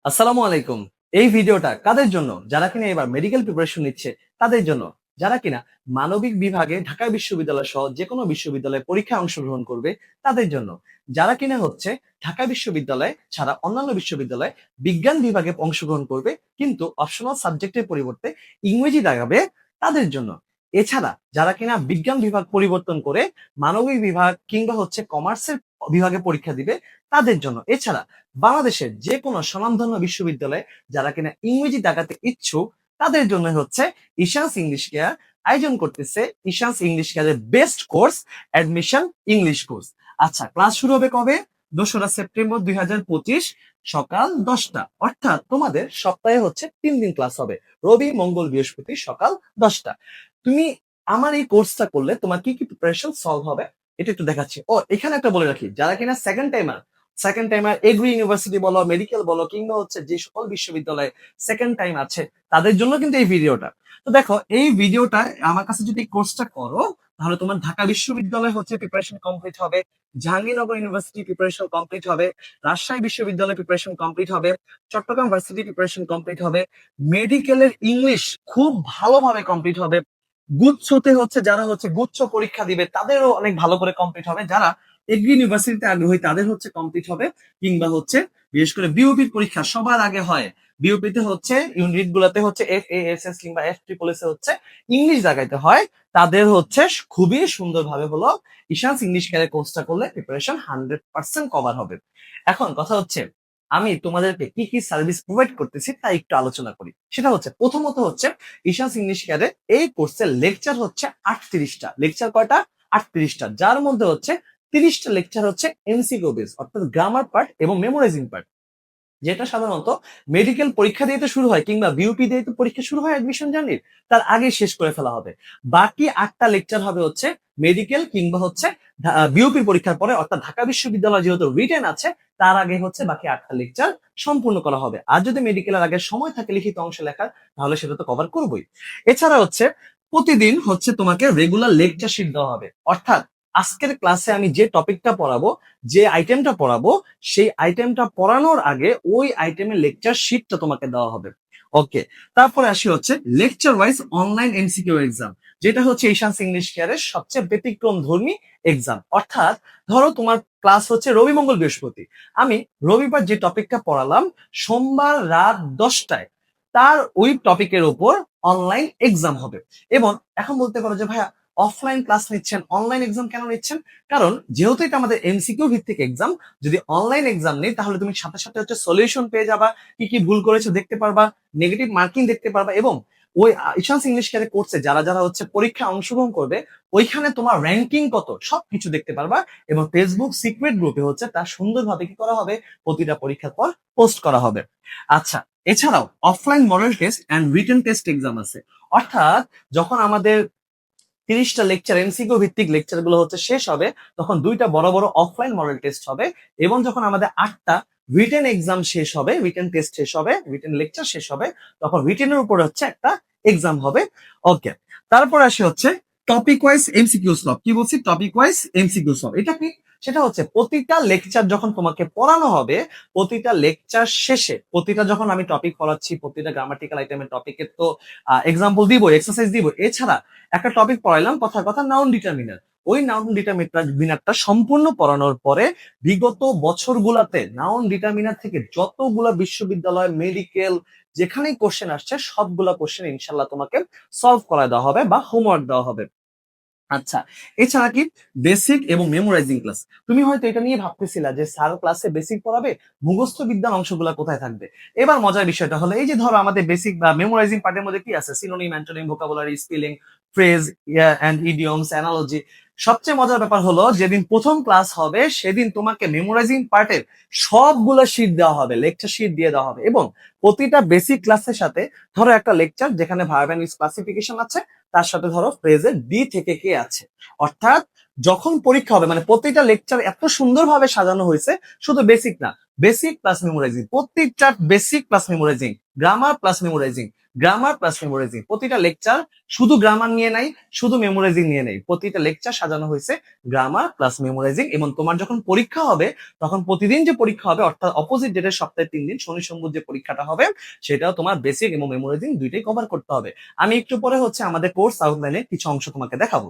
আসসালামু আলাইকুম। এই ভিডিওটা কাদের জন্য? যারা কিনা এবার মেডিকেল প্রিপারেশন নিচ্ছে তাদের জন্য। যারা কিনা মানবিক বিভাগে ঢাকা বিশ্ববিদ্যালয় সহ যেকোনো বিশ্ববিদ্যালয়ে পরীক্ষায় অংশগ্রহণ করবে তাদের জন্য। যারা কিনা হচ্ছে ঢাকা বিশ্ববিদ্যালয় ছাড়া অন্যান্য বিশ্ববিদ্যালয়ে বিজ্ঞান বিভাগে অংশগ্রহণ করবে কিন্তু অপশনাল সাবজেক্টের পরিবর্তে ইংরেজি লাগাবে তাদের জন্য। এছাড়া যারা কিনা বিজ্ঞান বিভাগ পরিবর্তন করে মানবিক বিভাগ কিংবা হচ্ছে কমার্সের বিভাগে পরীক্ষা দিবে তাদের জন্য। এছাড়া বাংলাদেশের যে কোনো স্বনামধন্য বিশ্ববিদ্যালয়ে যারা কিনা ইংরেজি দাগাতে ইচ্ছুক তাদের জন্য হচ্ছে ঈশান্স ইংলিশ কেয়ার আয়োজন করতেছে ঈশান্স ইংলিশ কেয়ারের best course admission English course. আচ্ছা, ক্লাস শুরু হবে কবে? 2রা সেপ্টেম্বর 2025 সকাল 10টা। অর্থাৎ তোমাদের সপ্তাহে হচ্ছে 3 দিন ক্লাস হবে, রবি মঙ্গল বৃহস্পতি সকাল 10টা। তুমি আমার এই কোর্সটা করলে তোমার কি কি প্রিপারেশন সলভ হবে এটা একটু দেখাচ্ছি। ও এখানে একটা বলে রাখি, যারা কিনা সেকেন্ড টাইমার এগ্রি ইউনিভার্সিটি বলো, মেডিকেল বলো, কিংবা হচ্ছে যে সকল বিশ্ববিদ্যালয়ে সেকেন্ড টাইম আছে তাদের জন্য কিন্তু এই ভিডিওটা। তো দেখো, এই ভিডিওটা আমার কাছে যদি কোর্সটা করো তাহলে তোমার ঢাকা বিশ্ববিদ্যালয় হচ্ছে প্রিপারেশন কমপ্লিট হবে, জাহাঙ্গীরনগর ইউনিভার্সিটি প্রিপারেশন কমপ্লিট হবে, রাজশাহী বিশ্ববিদ্যালয় প্রিপারেশন কমপ্লিট হবে, চট্টগ্রাম ভার্সিটি প্রিপারেশন কমপ্লিট হবে, মেডিকেলের ইংলিশ খুব ভালোভাবে কমপ্লিট হবে, গুচ্ছতে হচ্ছে যারা হচ্ছে গুচ্ছ পরীক্ষা দিবে তাদেরও অনেক ভালো করে কমপ্লিট হবে, যারা এগ্রি ইউনিভার্সিটিতে আগ্রহী তাদের হচ্ছে কমপ্লিট হবে, কিংবা হচ্ছে বিশেষ করে বিওপির পরীক্ষা সবার আগে হয়। বিওপিতে হচ্ছে ইউনিট গুলাতে হচ্ছে FASS কিংবা FSSS এ হচ্ছে ইংলিশ লাগাইতে হয়, তাদের হচ্ছে খুবই সুন্দরভাবে হলো ঈশান্স ইংলিশ ক্যারিয়ার কোর্সটা করলে প্রিপারেশন 100% কভার হবে। এখন কথা হচ্ছে আমি তোমাদেরকে কি কি সার্ভিস প্রোভাইড করতেছি তা একটু আলোচনা করি। সেটা হচ্ছে প্রথমত হচ্ছে ঈশান্স ইংলিশ ক্যারিয়ার এই কোর্সের লেকচার হচ্ছে 38টা। লেকচার কয়টা? 38টা, যার মধ্যে হচ্ছে 30টা লেকচার হচ্ছে এমসিকিউ বেস, অর্থাৎ গ্রামার পার্ট এবং মেমোরাইজিং পার্ট, যেটা সাধারণত মেডিকেল পরীক্ষা দিয়ে তো শুরু হয় কিংবা বিউপি দিয়ে তো পরীক্ষা শুরু হয় অ্যাডমিশন জার্নির, তার আগে শেষ করে ফেলা হবে। বাকি 8টা লেকচার হবে হচ্ছে মেডিকেল কিংবা হচ্ছে বিউপির পরীক্ষার পরে, অর্থাৎ ঢাকা বিশ্ববিদ্যালয় যেহেতু রিটেন আছে তার আগে হচ্ছে বাকি 8টা লেকচার সম্পূর্ণ করা হবে। আর যদি মেডিকেলের আগে সময় থাকে লিখিত অংশ লেখার তাহলে সেটা তো কভার করবোই। এছাড়া হচ্ছে প্রতিদিন হচ্ছে তোমাকে রেগুলার লেকচার শিট দেওয়া হবে, অর্থাৎ আজকের ক্লাসে আমি যে টপিকটা পড়াবো, যে আইটেমটা পড়াবো, সেই আইটেমটা পড়ানোর আগে ওই আইটেমের লেকচার শিটটা তোমাকে দেওয়া হবে। ওকে, তারপরে আসি হচ্ছে lecture wise online MCQ exam, যেটা হচ্ছে ঈশান্স ইংলিশ কেয়ারের সবচেয়ে ব্যতিক্রম ধর্মী এক্সাম। অর্থাৎ ধরো তোমার ক্লাস হচ্ছে রবি মঙ্গল বৃহস্পতি, আমি রবিবার যে টপিকটা পড়ালাম সোমবার রাত 10টায় তার ওই টপিকের উপর অনলাইন এক্সাম হবে। এবং এখন বলতে পারো যে ভাইয়া অফলাইন ক্লাস নিচ্ছেন, অনলাইন এক্সাম কেন নিচ্ছেন? কারণ যেহেতু এটা আমাদের এমসিকিউ ভিত্তিক এক্সাম, যদি অনলাইন এক্সাম নেই তাহলে তুমি সাথে সাথে হচ্ছে সলিউশন পেয়ে যাবা, কি কি ভুল করেছো দেখতে পারবা, নেগেটিভ মার্কিং দেখতে পারবা, এবং ওই ঈশান্স ইংলিশ ক্যারে কোর্সে যারা যারা হচ্ছে পরীক্ষা অংশগ্রহণ করবে ওইখানে তোমার র্যাঙ্কিং কত সবকিছু দেখতে পারবা। এবং ফেসবুক সিক্রেট গ্রুপে হচ্ছে তা সুন্দরভাবে কি করা হবে, প্রতিটা পরীক্ষার পর পোস্ট করা হবে। আচ্ছা, এছাড়াও offline model test and written test exam আছে। অর্থাৎ যখন আমাদের 30টা লেকচার এমসিকিউ ভিত্তিক লেকচার গুলো হচ্ছে শেষ হবে তখন 2টা বড় বড় অফলাইন মডেল টেস্ট হবে, এবং যখন আমাদের 8টা রিটেন এক্সাম শেষ হবে, রিটেন টেস্ট শেষ হবে, রিটেন লেকচার শেষ হবে, তখন রিটেনের উপরে হচ্ছে একটা এক্সাম হবে। ওকে, তারপর আসে হচ্ছে টপিক ওয়াইজ এমসিকিউ সলভ। কি বলছি? Topic wise MCQ solve. এটা কি? সেটা হচ্ছে প্রতিটা লেকচার যখন তোমাকে পড়ানো হবে, প্রতিটা লেকচার শেষে প্রতিটা যখন আমি টপিক পড়াচ্ছি প্রতিটা গ্রামাটিক্যাল আইটেমের টপিকের তো এক্সাম্পল দিব, এক্সারসাইজ দিব। এছাড়া একটা টপিক পড়াইলাম কথার কথা নাউন ডিটারমিনার, ওই নাউন ডিটারমিনারটা সম্পূর্ণ পড়ানোর পরে বিগত বছরগুলাতে নাউন ডিটারমিনার থেকে যতগুলা বিশ্ববিদ্যালয় মেডিকেল যেখানেই কোশ্চেন আসছে সবগুলা কোশ্চেন ইনশাল্লাহ তোমাকে সলভ করা দেওয়া হবে বা হোমওয়ার্ক দেওয়া হবে। আচ্ছা, এছাড়া কি বেসিক এবং মেমোরাইজিং ক্লাস। তুমি হয়তো এটা নিয়ে ভাবতেছিলা যে স্যার ক্লাসে বেসিক পড়াবে, মুখস্থ বিদ্যার অংশগুলো কোথায় থাকবে? এবার মজার বিষয়টা হলো এই যে ধরো আমাদের বেসিক বা মেমোরাইজিং পার্টের মধ্যে কি আছে? Synonym, antonym, vocabulary, spelling, phrase and idioms, analogy. সবচেয়ে মজার ব্যাপার হলো যেদিন প্রথম ক্লাস হবে সেদিন তোমাকে মেমোরাইজিং পার্টের সবগুলো শীট দেওয়া হবে, লেকচার শীট দিয়ে দেওয়া হবে, এবং প্রতিটা বেসিক ক্লাসের সাথে ধরো একটা লেকচার যেখানে ভার্ব এন্ড ক্লাসিফিকেশন আছে, তার সাথে ধরো ফ্রেজের ডি থেকে কে আছে। অর্থাৎ যখন পরীক্ষা হবে মানে প্রত্যেকটা লেকচার এত সুন্দরভাবে সাজানো হয়েছে, শুধু বেসিক না, বেসিক প্লাস মেমোরাইজিং, প্রত্যেকটা basic plus memorising grammar plus memorising, grammar plus memorising. প্রতিটা লেকচার শুধু গ্রামার নিয়ে নাই, শুধু মেমোরাইজিং নিয়ে নেই, প্রতিটা লেকচার সাজানো হয়েছে গ্রামার প্লাস মেমোরাইজিং। এবং তোমার যখন পরীক্ষা হবে তখন প্রতিদিন যে পরীক্ষা হবে, অর্থাৎ অপোজিট ডেটের সপ্তাহে 3 দিন শনি সোমবার যে পরীক্ষাটা হবে, সেটাও তোমার বেসিক এবং মেমোরাইজিং দুইটাই কভার করতে হবে। আমি একটু পরে হচ্ছে আমাদের কোর্স আউটলাইনে কিছু অংশ তোমাকে দেখাবো।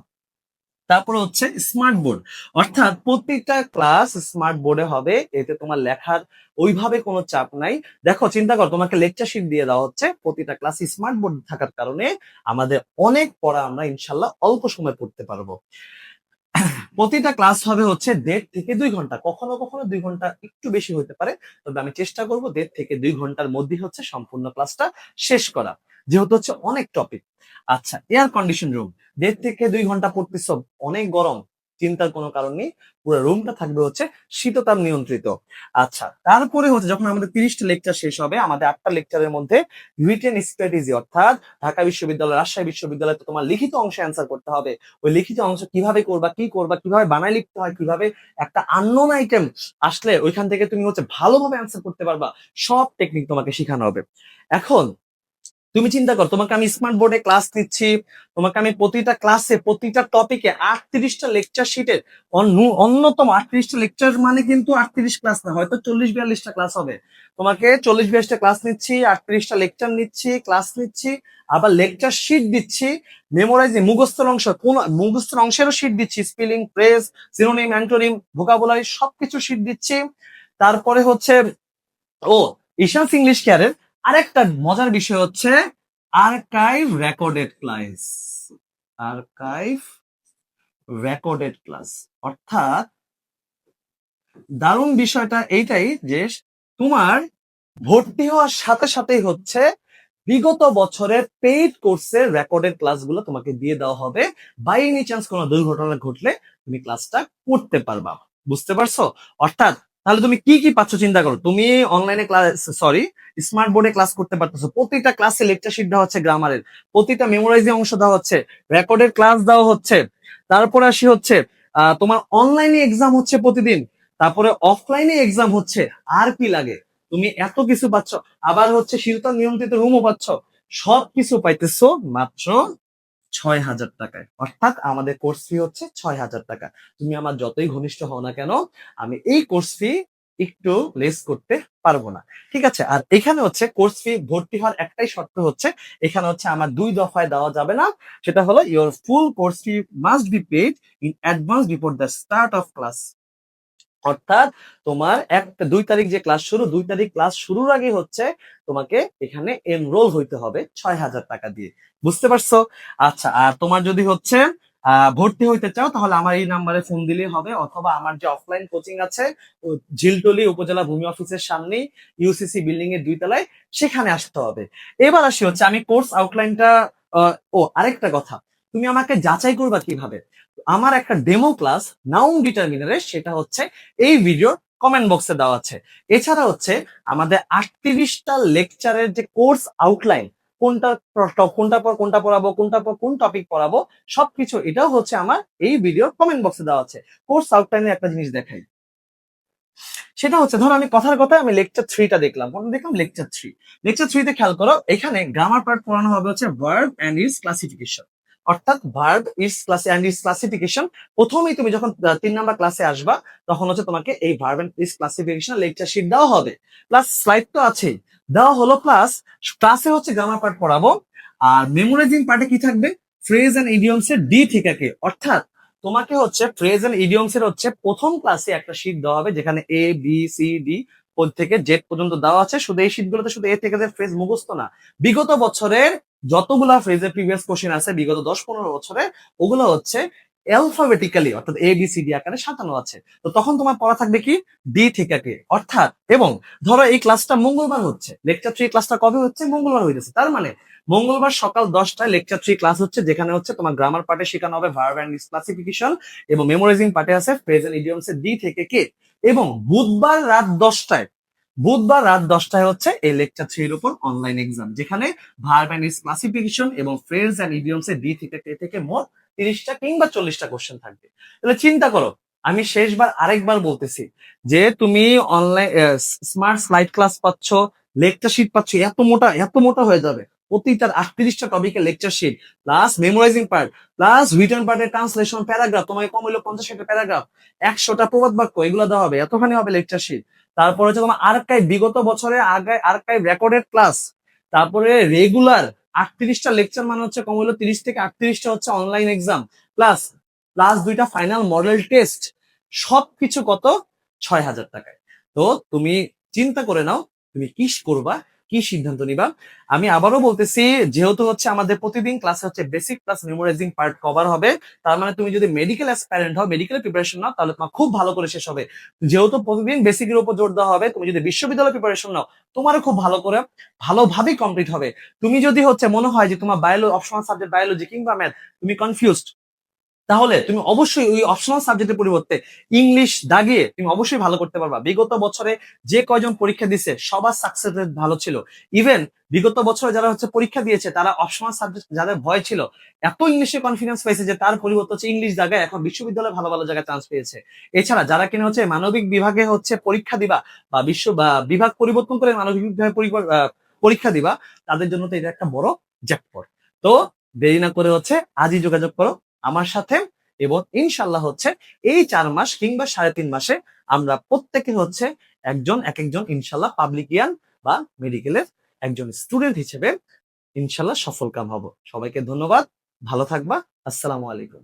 তারপরে হচ্ছে স্মার্ট বোর্ড, অর্থাৎ প্রত্যেকটা ক্লাস স্মার্ট বোর্ডে হবে, এতে তোমার লেখার ওইভাবে কোনো চাপ নাই। দেখো চিন্তা কর, তোমাকে লেকচার শিট দিয়ে দেওয়া হচ্ছে, প্রতিটা ক্লাস স্মার্ট বোর্ড থাকার কারণে আমাদের অনেক পড়া আমরা ইনশাল্লাহ অল্প সময় পড়তে পারবো। প্রতিটা ক্লাস হবে হচ্ছে 1.5 থেকে 2 ঘন্টা, কখনো কখনো 2 ঘন্টা একটু বেশি হতে পারে, তবে আমি চেষ্টা করব 1.5 থেকে 2 ঘন্টার মধ্যে হচ্ছে সম্পূর্ণ ক্লাসটা শেষ করা, যেহেতু হচ্ছে অনেক টপিক। আচ্ছা, এয়ার কন্ডিশন রুম, 1.5 থেকে 2 ঘন্টা পড়তেছ, অনেক গরম, চিন্তার কোনো কারণ নেই, পুরো রুমটা থাকবে হচ্ছে শীততাপ নিয়ন্ত্রিত। আচ্ছা, তারপরে হচ্ছে যখন আমাদের 30টা লেকচার শেষ হবে, আমাদের 8টা লেকচারের মধ্যে রিটেন স্ট্র্যাটেজি, অর্থাৎ ঢাকা বিশ্ববিদ্যালয়, রাজশাহী বিশ্ববিদ্যালয়ে তো তোমার লিখিত অংশে অ্যান্সার করতে হবে। ওই লিখিত অংশ কিভাবে করবা, কি করবা, কিভাবে বানায় লিখতে হয়, কিভাবে একটা আননোন আইটেম আসলে ওইখান থেকে তুমি হচ্ছে ভালোভাবে অ্যান্সার করতে পারবা, সব টেকনিক তোমাকে শেখানো হবে। এখন তুমি চিন্তা করো, তোমাকে আমি স্মার্ট বোর্ডে ক্লাস নিচ্ছি, তোমাকে আমি প্রতিটা ক্লাসে প্রতিটা টপিকে 38টা লেকচার শিটের অন্যতম 38টা লেকচার মানে কিন্তু 38 ক্লাস না, হয়তো 40-42টা ক্লাস হবে। তোমাকে 40-42টা ক্লাস নিচ্ছি, 38টা লেকচার নিচ্ছি, ক্লাস নিচ্ছি, আবার লেকচার শিট দিচ্ছি, মেমোরাইজিং মুখস্থের অংশ, কোন মুখস্থের অংশেরও শিট দিচ্ছি, spelling, phrase, synonym, antonym, vocabulary সবকিছু শিট দিচ্ছি। তারপরে হচ্ছে ও ঈশান্স ইংলিশ কেয়ারের আরেকটা মজার বিষয় হচ্ছে archive recorded class, archive recorded class. অর্থাৎ দারুণ বিষয়টা এইটাই যে তোমার ভর্তি হওয়ার সাথে সাথেই হচ্ছে বিগত বছরের পেইড কোর্সের রেকর্ডেড ক্লাসগুলো তোমাকে দিয়ে দেওয়া হবে, বাই এনি চান্স কোনো দুর্ঘটনা ঘটলে তুমি ক্লাসটা করতে পারবা। বুঝতে পারছো? অর্থাৎ তাহলে তুমি কি কি পাচ্ছ চিন্তা করো, তুমি অনলাইনে ক্লাস, সরি, স্মার্ট বোর্ডে ক্লাস করতে পারতেছো, প্রতিটা ক্লাসে লেকচার শিট দেওয়া হচ্ছে গ্রামারের, প্রতিটা মেমোরাইজিং অংশ দেওয়া হচ্ছে, রেকর্ডেড ক্লাস দেওয়া হচ্ছে। তারপরে আসি হচ্ছে তোমার অনলাইনে এক্সাম হচ্ছে প্রতিদিন, তারপরে অফলাইনে এক্সাম হচ্ছে। আর কি লাগে? তুমি এত কিছু পাচ্ছ, আবার হচ্ছে শীতল নিয়ন্ত্রিত রুমও পাচ্ছ, সবকিছু পাইতেছো মাত্র 6,000 টাকায়। অর্থাৎ আমাদের কোর্স ফি হচ্ছে 6,000 টাকা। তুমি আমার যতই ঘনিষ্ঠ হও না কেন, আমি এই কোর্স ফি একটু লেস করতে পারবো না। ঠিক আছে? আর এখানে হচ্ছে কোর্স ফি ভর্তি হওয়ার একটাই শর্ত হচ্ছে, এখানে হচ্ছে আমার 2 দফায় দেওয়া যাবে না। সেটা হলো your full course fee must be paid in advance before the start of class. অর্থাৎ তোমার 2 তারিখ যে ক্লাস শুরু, 2 তারিখ ক্লাস শুরুর আগে হচ্ছে তোমাকে এখানে এনরোল হইতে হবে 6,000 টাকা দিয়ে। বুঝতে পারছো? আচ্ছা, আর তোমার যদি হচ্ছে ভর্তি হইতে চাও, তাহলে আমার এই নাম্বারে ফোন দিলেই হবে, অথবা আমার যে অফলাইন কোচিং আছে ঝিলটলি উপজেলা ভূমি অফিসের সামনেই ইউসিসি বিল্ডিং এর 2 তলায়, সেখানে আসতে হবে। এবার আসি হচ্ছে আমি কোর্স আউটলাইনটা, ও আরেকটা কথা, তুমি আমাকে যাচাই করবা কিভাবে? আমার একটা ডেমো ক্লাস নাউন ডিটারমিনারে, সেটা হচ্ছে এই ভিডিওর কমেন্ট বক্সে দেওয়া আছে। এছাড়া হচ্ছে আমাদের 38টা লেকচারের যে কোর্স আউটলাইন, কোনটা কোনটা পর কোনটা পড়াবো, কোনটা পর কোন টপিক পড়াবো, সবকিছু এটাও হচ্ছে আমার এই ভিডিওর কমেন্ট বক্সে দেওয়া আছে। কোর্স আউটলাইনে একটা জিনিস দেখাই, সেটা হচ্ছে ধরো আমি কথার কথা আমি লেকচার 3টা দেখলাম, কোনটা দেখলাম? লেকচার 3। লেকচার 3তে খেয়াল করো, এখানে গ্রামার পার্ট পড়ানো হবে হচ্ছে ভার্ব এন্ড ইটস ক্লাসিফিকেশন। অর্থাৎ verb its class and its classification, প্রথমেই তুমি যখন 3 নাম্বার ক্লাসে আসবা, তখন হচ্ছে তোমাকে এই verb and its classification lecture sheet দেওয়া হবে, প্লাস স্লাইড তো আছেই দেওয়া হলো, প্লাস ক্লাসে হচ্ছে গ্রামার পার্ট পড়াবো। আর মেমোরাইজিং পার্টে কি থাকবে? ফ্রেজ এন্ড ইডিয়মস এর ডি থেকে কে, অর্থাৎ তোমাকে হচ্ছে ফ্রেজ এন্ড ইডিয়মস এর হচ্ছে প্রথম ক্লাসে একটা শীট দেওয়া হবে, যেখানে এ বি সি ডি থেকে জেড পর্যন্ত দেওয়া আছে। শুধু এই শীটগুলোতে শুধু এ থেকে জেড ফ্রেজ মুখস্থ না, বিগত বছরের যতগুলা ফ্রেজের প্রিভিয়াস কোশ্চেন আছে বিগত 10-15 বছরে, ওগুলো হচ্ছে অ্যালফাবেটিক্যালি, অর্থাৎ এ বি সি ডি আকারে সাজানো আছে। তো তখন তোমার পড়া থাকবে কি? ডি থেকে কে, অর্থাৎ। এবং ধরো এই ক্লাসটা মঙ্গলবার হচ্ছে, লেকচার 3 ক্লাসটা কবে হচ্ছে? মঙ্গলবার হইতেছে, তার মানে মঙ্গলবার সকাল 10টায় লেকচার 3 ক্লাস হচ্ছে, যেখানে হচ্ছে তোমার গ্রামার পার্টে শেখানো হবে ভার্ব এন্ড ইটস ক্লাসিফিকেশন, এবং মেমোরাইজিং পার্টে আছে ফ্রেজ এন্ড ইডিয়মস এর ডি থেকে কে। এবং বুধবার রাত 10টায় হচ্ছে এই লেকচার 3 এর উপর অনলাইন এক্সাম, যেখানে ভার্ব এন্ড ইটস ক্লাসিফিকেশন এবং ফ্রেজ এন্ড ইডিয়মস এর ডি থেকে কে থেকে মোট 30টা কিংবা 40টা কোশ্চেন থাকবে। তাহলে চিন্তা করো, আমি শেষবার আরেকবার বলতেছি যে তুমি অনলাইন স্মার্ট স্লাইড ক্লাস পাচ্ছ, লেকচার শিট পাচ্ছ এত মোটা হয়ে যাবে। প্রতিটার 38টা টপিকের lecture sheet, plus memorising part, plus written পার্টের ট্রান্সলেশন, প্যারাগ্রাফ, তোমাকে কম হইলো 50টা প্যারাগ্রাফ, 100টা প্রবাদ বাক্য, এগুলো দেওয়া হবে, এতখানি হবে লেকচার শিট। তারপর হচ্ছে তোমার আর্কাইভ, বিগত বছরের আগে আর্কাইভ রেকর্ডেড ক্লাস, তারপরে রেগুলার 38টা লেকচার, মানে হচ্ছে কম হইলো 30 থেকে 38টা হচ্ছে অনলাইন এক্সাম, প্লাস প্লাস 2টা ফাইনাল মডেল টেস্ট, সবকিছু কত? 6,000 টাকায়। তো তুমি চিন্তা করে নাও তুমি কি করবা, কি সিদ্ধান্ত নিবা। আমি আবারও বলতেছি, যেহেতু হচ্ছে আমাদের প্রতিদিন ক্লাসে হচ্ছে basic plus memorising part cover হবে, তার মানে তুমি যদি মেডিকেল অ্যাসপারেন্ট হও, মেডিকেল প্রিপারেশন নাও, তাহলে তোমার খুব ভালো করে শেষ হবে। যেহেতু প্রতিদিন বেসিকের উপর জোর দেওয়া হবে, তুমি যদি বিশ্ববিদ্যালয় প্রিপারেশন নাও, তোমারও খুব ভালো করে ভালোভাবেই কমপ্লিট হবে। তুমি যদি হচ্ছে মনে হয় যে তোমার অপশনাল সাবজেক্ট বায়োলজি কিংবা ম্যাথ, তুমি কনফিউজড, তাহলে তুমি অবশ্যই ওই অপশনাল সাবজেক্টের পরিবর্তে ইংলিশ দাগিয়ে তুমি অবশ্যই ভালো করতে পারবা। বিগত বছরে যে কয়জন পরীক্ষা দিছে সবার সাকসেস রেট ভালো ছিল। ইভেন বিগত বছরে যারা হচ্ছে পরীক্ষা দিয়েছে, তারা অপশনাল সাবজেক্ট যাদের ভয় ছিল, এত ইংলিশে কনফিডেন্স পেয়েছে যে তার পরিবর্তে হচ্ছে ইংলিশ দাগায় এখন বিশ্ববিদ্যালয়ে ভালো ভালো জায়গায় চান্স পেয়েছে। এছাড়া যারা কিনা হচ্ছে মানবিক বিভাগে হচ্ছে পরীক্ষা দিবা, বা বিভাগ পরিবর্তন করে মানবিক বিভাগে পরীক্ষা দিবা, তাদের জন্য তো এটা একটা বড় জ্যাকপট। তো দেরি না করে হচ্ছে আজই যোগাযোগ করো আমার সাথে, এবং ইনশাল্লাহ হচ্ছে এই 4 মাস কিংবা 3.5 মাসে আমরা প্রত্যেকে হচ্ছে একজন ইনশাল্লাহ পাবলিকিয়ান বা মেডিকেলের একজন স্টুডেন্ট হিসেবে ইনশাল্লাহ সফল কাম হব। সবাইকে ধন্যবাদ, ভালো থাকবা, আসসালামু আলাইকুম।